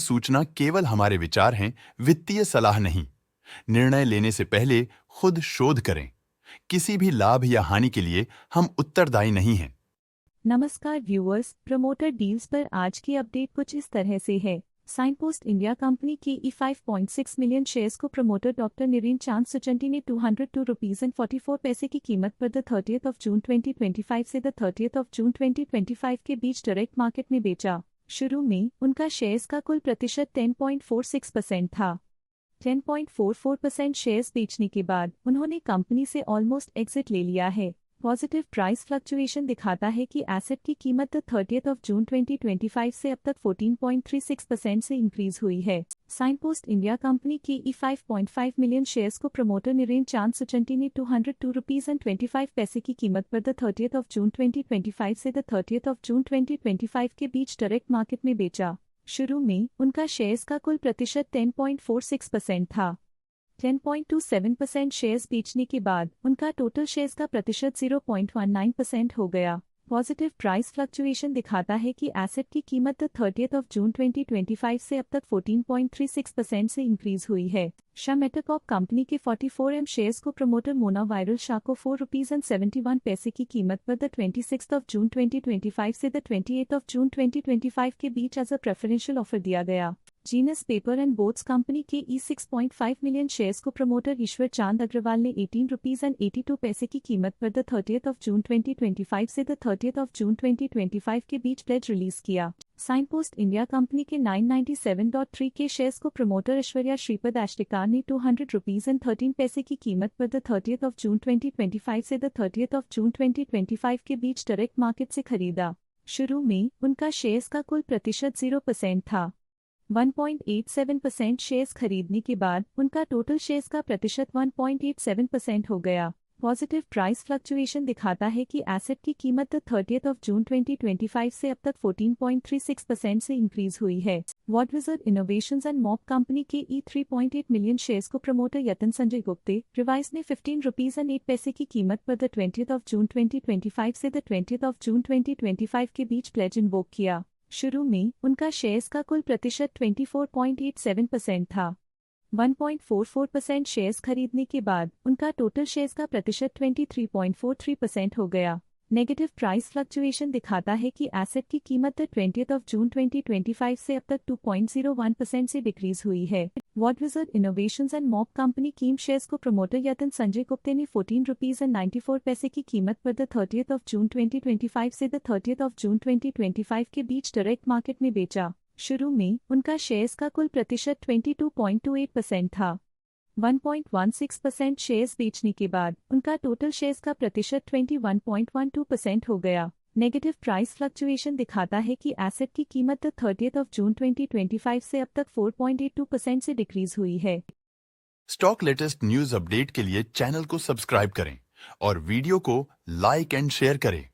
सूचना केवल हमारे विचार हैं, वित्तीय सलाह नहीं। निर्णय लेने से पहले खुद शोध करें। किसी भी लाभ या हानि के लिए हम उत्तरदायी नहीं हैं। नमस्कार व्यूअर्स, प्रमोटर डील्स पर आज की अपडेट कुछ इस तरह से है। साइनपोस्ट इंडिया कंपनी की E5.6 मिलियन शेयर्स को प्रमोटर डॉक्टर निरीन चांद सुचंटी ने 202 रुपीज एंड 44 पैसे की कीमत पर द 30th ऑफ जून 2025 से द 30th ऑफ जून 2025 के बीच डायरेक्ट मार्केट में बेचा। शुरू में उनका शेयर्स का कुल प्रतिशत 10.46% था। 10.44% शेयर्स बेचने के बाद उन्होंने कंपनी से ऑलमोस्ट एग्जिट ले लिया है। पॉजिटिव प्राइस फ्लक्चुएशन दिखाता है कि एसेट की कीमत 30th ऑफ जून 2025 से अब तक 14.36% से इंक्रीज हुई है। साइनपोस्ट इंडिया कंपनी की E5.5 मिलियन शेयर्स को प्रमोटर निरेन चांद सुचंटी ने 202 रुपीज एंड 25 पैसे की कीमत पर द 30th ऑफ जून 2025 से द 30th ऑफ जून 2025 के बीच डायरेक्ट मार्केट में बेचा। शुरू में उनका शेयर्स का कुल प्रतिशत 10.46% था। 10.27% शेयर्स बेचने के बाद उनका टोटल शेयर्स का प्रतिशत 0.19% हो गया। पॉजिटिव प्राइस फ्लक्चुएशन दिखाता है कि एसेट की कीमत 30th ऑफ जून 2025 से अब तक 14.36% से इंक्रीज हुई है। शाह मेटाकॉप कंपनी के 44M शेयर्स को प्रमोटर मोना वायरल शाह को 4 रुपीज एंड 71 पैसे की कीमत पर द 26th ऑफ जून 2025 से द 28th ऑफ जून 2025 के बीच एज अ प्रेफरेंशियल ऑफर दिया गया। Genus paper and boards company के E6.5 मिलियन शेयर्स को प्रमोटर ईश्वर चांद अग्रवाल ने 18 रुपीज एंड 82 पैसे की कीमत पर द 30th ऑफ जून 2025 से द 30th ऑफ जून 2025 के बीच प्लेज रिलीज किया। साइनपोस्ट इंडिया कंपनी के 997.3 के शेयर्स को प्रमोटर ऐश्वर्या श्रीपद एश्टिकार ने 200 रुपीज एंड 13 पैसे की कीमत पर द 30th ऑफ जून 2025 से द 30th ऑफ जून 2025 के बीच डायरेक्ट मार्केट से खरीदा। शुरू में उनका शेयर्स का कुल प्रतिशत 0% था। 1.87% शेयर्स खरीदने के बाद उनका टोटल शेयर्स का प्रतिशत 1.87% हो गया। पॉजिटिव प्राइस फ्लक्चुएशन दिखाता है कि एसेट की कीमत 30th ऑफ जून 2025 से अब तक 14.36% से इंक्रीज हुई है। वॉटविजर्ड इनोवेशंस एंड मॉप कंपनी के E3.8 मिलियन शेयर्स को प्रमोटर यतन संजय गुप्ते रिवाइस ने 15 रुपीज एंड 8 पैसे की कीमत पर द 20th ऑफ जून 2025 से द 20th ऑफ जून 2025 के बीच प्लेज इनवोक किया। शुरू में उनका शेयर्स का कुल प्रतिशत 24.87% था। 1.44% शेयर्स खरीदने के बाद उनका टोटल शेयर्स का प्रतिशत 23.43% हो गया। नेगेटिव प्राइस फ्लक्चुएशन दिखाता है कि एसेट की कीमत 20th ऑफ जून 2025 से अब तक 2.01% से डिक्रीज हुई है। वॉटविजर्ड इनोवेशंस एंड मॉप कंपनी कीम शेयर्स को प्रमोटर यतन संजय गुप्ते ने 14 रुपीज एंड 94 पैसे की कीमत पर द 30th ऑफ जून 2025 से द 30th ऑफ जून 2025 के बीच डायरेक्ट मार्केट में बेचा। शुरू में उनका शेयर्स का कुल प्रतिशत 22.28% था। 1.16% शेयर्स बेचने के बाद उनका टोटल शेयर्स का प्रतिशत 21.12% हो गया। नेगेटिव प्राइस फ्लक्चुएशन दिखाता है कि एसेट की कीमत 30th ऑफ जून 2025 से अब तक 4.82% से डिक्रीज हुई है। स्टॉक लेटेस्ट न्यूज अपडेट के लिए चैनल को सब्सक्राइब करें और वीडियो को लाइक एंड शेयर करें।